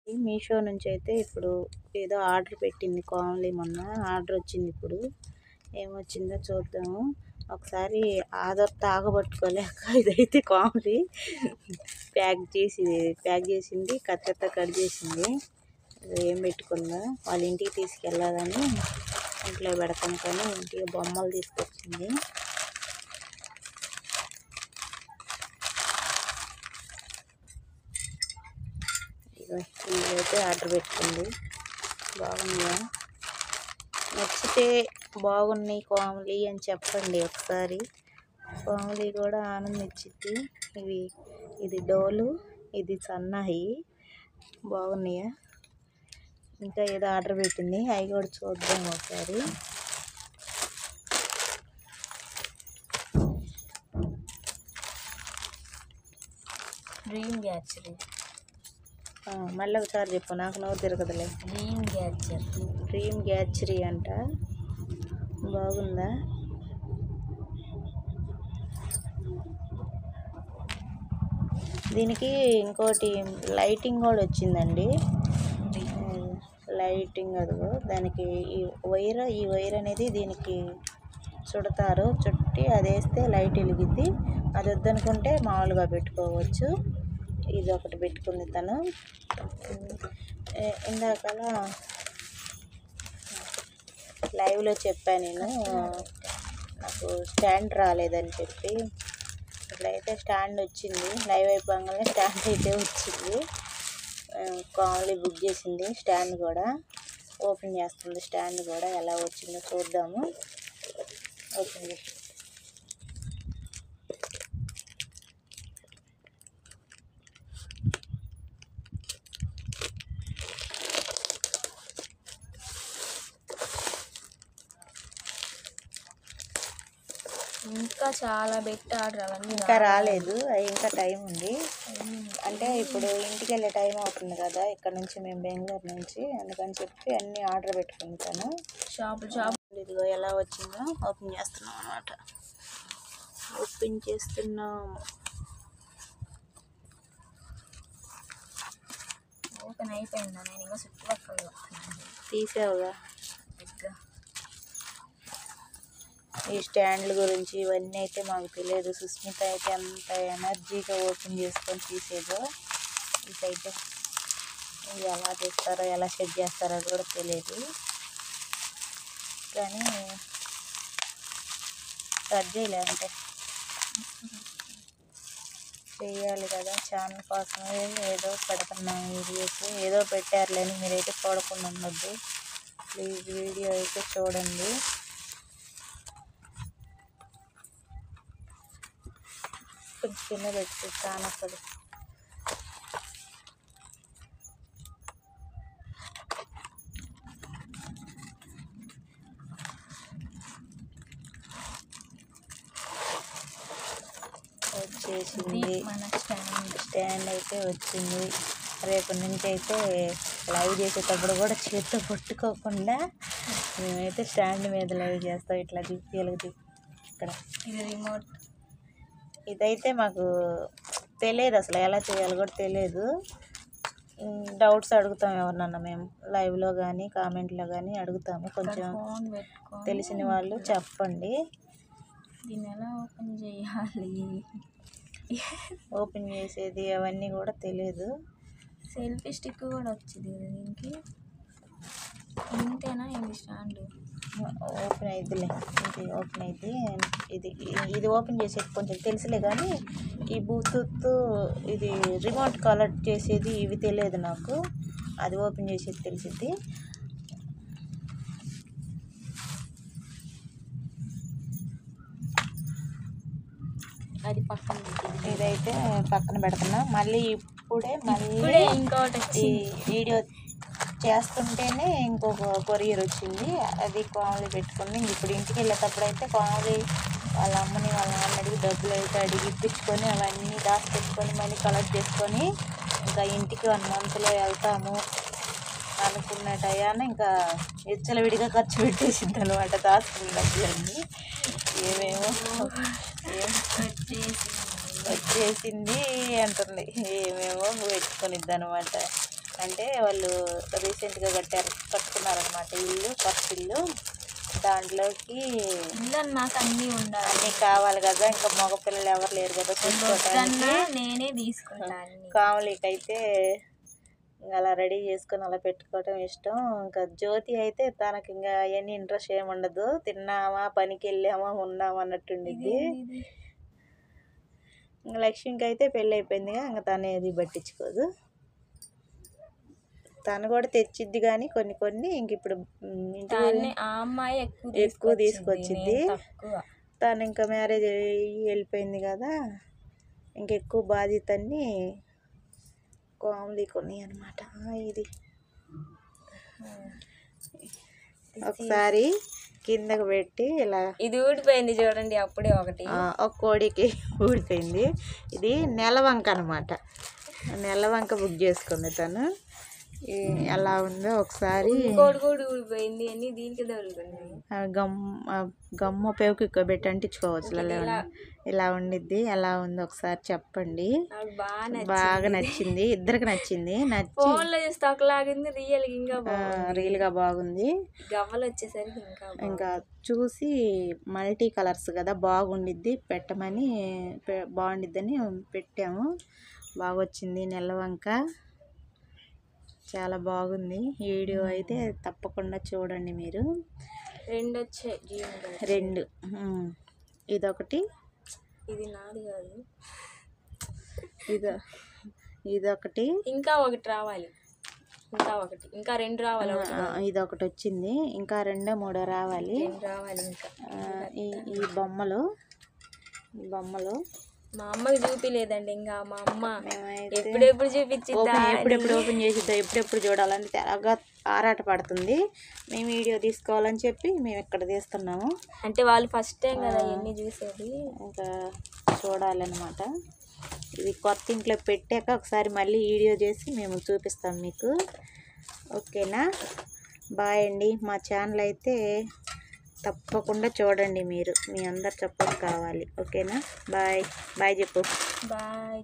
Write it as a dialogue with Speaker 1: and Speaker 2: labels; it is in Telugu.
Speaker 1: మీషో నుంచి అయితే ఇప్పుడు ఏదో ఆర్డర్ పెట్టింది కోమలి. మొన్న ఆర్డర్ వచ్చింది. ఇప్పుడు ఏమొచ్చిందో చూద్దాము ఒకసారి. ఆధార్ తాగబట్టుకోలేక ఇదైతే కోమలి ప్యాక్ చేసింది. కత్తెరతో కట్ చేసింది. ఏం పెట్టుకుందా వాళ్ళ ఇంటికి తీసుకెళ్ళాలని ఇంట్లో పెడతాం కానీ ఇంటికి బొమ్మలు తీసుకొచ్చింది. ఇదైతే ఆర్డర్ పెట్టుకుంది. బాగుందా? నచ్చితే బాగున్నాయి కోమలి అని చెప్పండి ఒకసారి. కోమలి కూడా ఆనందించిద్ది. ఇది డోలు, ఇది సన్నాయి. బాగున్నాయా? ఇంకా ఏదో ఆర్డర్ పెట్టింది, అవి కూడా చూద్దాం ఒకసారి.
Speaker 2: డ్రీమ్ గ్యాచరీ.
Speaker 1: మళ్ళీ ఒకసారి చెప్పు, నాకు నోరు తిరగదులే. డ్రీమ్ గ్యాచరీ అంట. బాగుందా? దీనికి ఇంకోటి లైటింగ్ కూడా వచ్చిందండి. లైటింగ్ అదిగో దానికి ఈ వైర్ అనేది దీనికి చుడతారు. చుట్టి అది వేస్తే లైట్ వెలిగిద్ది. అది వద్దనుకుంటే మామూలుగా పెట్టుకోవచ్చు. ఇది ఒకటి పెట్టుకుంది తను. ఇందాకల లైవ్లో చెప్పాను నేను, నాకు స్టాండ్ రాలేదని చెప్పి. ఇట్లయితే స్టాండ్ వచ్చింది. లైవ్ అయిపోగానే స్టాండ్ అయితే వచ్చింది. కామలి బుక్ చేసింది స్టాండ్ కూడా. ఓపెన్ చేస్తుంది స్టాండ్ కూడా. ఎలా వచ్చిందో చూద్దాము. ఓపెన్ చేసి
Speaker 2: ఇంకా చాలా బెట్ ఆర్డర్ అవన్నీ
Speaker 1: ఇంకా రాలేదు. ఇంకా టైం ఉంది. అంటే ఇప్పుడు ఇంటికి వెళ్ళే టైం అవుతుంది కదా ఇక్కడ నుంచి, మేము బెంగళూరు నుంచి. అందుకని చెప్పి అన్నీ ఆర్డర్ పెట్టుకుంటాను.
Speaker 2: షాప్
Speaker 1: ఇదిగో ఎలా వచ్చిందో ఓపెన్ చేస్తున్నాం అన్నమాట. ఓపెన్ చేస్తున్నాం.
Speaker 2: ఓపెన్ అయిపోయిందా? నేను ఇంకా చుట్టుపక్కల
Speaker 1: తీసావుగా. ఈ స్టాండ్ల గురించి ఇవన్నీ అయితే మాకు తెలియదు. సుస్మిత అయితే అంత ఎనర్జీగా ఓపెన్ చేసుకొని తీసేదో. ఇదైతే ఇది ఎలా చేస్తారో, ఎలా సెట్ చేస్తారో కూడా తెలియదు. కానీ సెట్ చేయలేదంటే చేయాలి కదా. ఛానల్ కోసమే ఏదో పెడుతున్నాం వీడియోస్. ఏదో పెట్టారులేని మీరైతే చూడకుండా ఉండొద్దు ప్లీజ్. వీడియో అయితే చూడండి. కొంచెం కింద పెట్టి కానప్పుడు వచ్చేసింది. స్టాండ్ అయితే వచ్చింది. రేపటి నుంచి అయితే లైవ్ చేసేటప్పుడు కూడా చేతితో పట్టుకోకుండా మేమైతే స్టాండ్ మీద లైవ్ చేస్తాం. ఇట్లా తిప్పి ఇక్కడ
Speaker 2: ఇది రిమోట్.
Speaker 1: ఇదైతే మాకు తెలియదు, అసలు ఎలా చేయాలో కూడా తెలియదు. డౌట్స్ అడుగుతాం ఎవరినన్నా మేము లైవ్లో కానీ కామెంట్లో కానీ అడుగుతాము. కొంచెం తెలిసిన వాళ్ళు చెప్పండి.
Speaker 2: దీన్ని ఎలా ఓపెన్ చేయాలి,
Speaker 1: ఓపెన్ చేసేది అవన్నీ కూడా తెలియదు.
Speaker 2: సెల్ఫీ స్టిక్ కూడా వచ్చింది దీనికి. ఇంతేనా ఇది స్టాండ్?
Speaker 1: ఓపెన్ అయిద్దిలే. ఇది ఓపెన్ అయితే ఇది ఓపెన్ చేసేది కొంచెం తెలుసులే. కానీ ఈ బ్లూటూత్ ఇది రిమోట్ కలెక్ట్ చేసేది ఇవి తెలియదు నాకు. అది ఓపెన్ చేసేది తెలిసింది.
Speaker 2: అది పక్కన,
Speaker 1: ఇదైతే పక్కన పెడుతున్నా. మళ్ళీ ఇప్పుడే ఇంకోటి వీడియో చేస్తుంటేనే ఇంకొక కొరియర్ వచ్చింది. అది కోమలి పెట్టుకుంది. ఇప్పుడు ఇంటికి వెళ్ళేటప్పుడు అయితే కోమలి వాళ్ళ అమ్మని వాళ్ళ నాన్న అడిగి డబ్బులు అయితే అడిగి ఇప్పించుకొని అవన్నీ దాచిపెట్టుకొని మళ్ళీ కలెక్ట్ చేసుకొని ఇంకా ఇంటికి 1 మంత్లో వెళ్తాము అనుకున్న టయాన ఇంకా విడిగా ఖర్చు పెట్టేసింది అనమాట. దాచుకున్న డబ్బులన్నీ ఏమేమో వచ్చేసింది అంటుంది. ఏమేమో పెట్టుకునిద్ది అనమాట. అంటే వాళ్ళు రీసెంట్గా కట్టుకున్నారనమాట ఇల్లు, కొత్త ఇల్లు. దాంట్లోకి
Speaker 2: ఇల్లు నాకు అన్నీ ఉండాలి,
Speaker 1: అన్నీ కావాలి కదా, ఇంకా మగపిల్లలు ఎవరు లేరు కదా చూసుకోవటానికి.
Speaker 2: నేనే తీసుకుంటాను.
Speaker 1: కామలికైతే అలా రెడీ చేసుకొని అలా పెట్టుకోవటం ఇష్టం. ఇంకా జ్యోతి అయితే తనకి ఇంకా అవన్నీ ఇంట్రెస్ట్ ఏమి ఉండదు. తిన్నామా, పనికి వెళ్ళామా, ఉన్నామా అన్నట్టుండిద్ది. ఇంకా లక్ష్మికి అయితే పెళ్ళి అయిపోయిందిగా, ఇంకా తను ఏది పట్టించుకోదు. తను కూడా తెచ్చిద్ది కానీ కొన్ని కొన్ని ఇంక ఇప్పుడు ఇంటికి
Speaker 2: ఆ అమ్మాయి
Speaker 1: ఎక్కువ తీసుకొచ్చిద్ది. తను ఇంకా మ్యారేజ్ వెళ్ళిపోయింది కదా, ఇంకెక్కువ బాధ్యత అన్నీ కామ్లీ కొన్ని అనమాట. ఇది ఒకసారి కిందకు పెట్టి ఇలా
Speaker 2: ఇది ఊడిపోయింది చూడండి, అప్పుడే ఒకటి
Speaker 1: ఒక కోడికి ఊడిపోయింది. ఇది నెలవంక అనమాట. నెలవంక బుక్ చేసుకుంది తను. ఎలా ఉందో ఒకసారి.
Speaker 2: కోడి కూడా ఊడిపోయింది అని దీనికి తగులుకుంది.
Speaker 1: గమ్మ పేవుకి పెట్టి అంటించుకోవచ్చు. ఇలా ఉండిద్ది. ఎలా ఉందో ఒకసారి చెప్పండి. బాగా నచ్చింది, ఇద్దరికి నచ్చింది. రియల్గా బాగుంది.
Speaker 2: గవ్వలు వచ్చేసరికి
Speaker 1: ఇంకా చూసి మల్టీ కలర్స్ కదా, బాగుండిద్ది పెట్టమని బాగుండిద్దని పెట్టాము. బాగా వచ్చింది నెలవంక, చాలా బాగుంది. వీడియో అయితే తప్పకుండా చూడండి మీరు.
Speaker 2: రెండు వచ్చాయి,
Speaker 1: రెండు. ఇదొకటి,
Speaker 2: ఇది నాది కాదు,
Speaker 1: ఇదొకటి, ఇంకా
Speaker 2: ఒకటి రావాలి, ఇంకా రెండు రావాలి.
Speaker 1: ఇదొకటి వచ్చింది, ఇంకా రెండో మూడో రావాలి.
Speaker 2: ఇంకా
Speaker 1: ఈ బొమ్మలు
Speaker 2: మా అమ్మకి చూపిలేదండి. ఇంకా మా అమ్మ ఎప్పుడెప్పుడు చూపించిద్దా,
Speaker 1: ఎప్పుడెప్పుడు ఓపెన్ చేసిద్దా, ఎప్పుడెప్పుడు చూడాలని తెగ ఆరాట పడుతుంది. మేము వీడియో తీసుకోవాలని చెప్పి మేము ఇక్కడ తీస్తున్నాము.
Speaker 2: అంటే వాళ్ళు ఫస్ట్ టైం కదా ఇవన్నీ చూసేది,
Speaker 1: ఇంకా చూడాలన్నమాట. ఇది కొత్త ఇంట్లో పెట్టాక ఒకసారి మళ్ళీ వీడియో చేసి మేము చూపిస్తాం మీకు. ఓకేనా? బాయ్ అండి. మా ఛానల్ అయితే తప్పకుండా చూడండి మీరు. మీ అందరు సపోర్ట్ కావాలి. ఓకేనా? బాయ్ చెప్పు.
Speaker 2: బాయ్.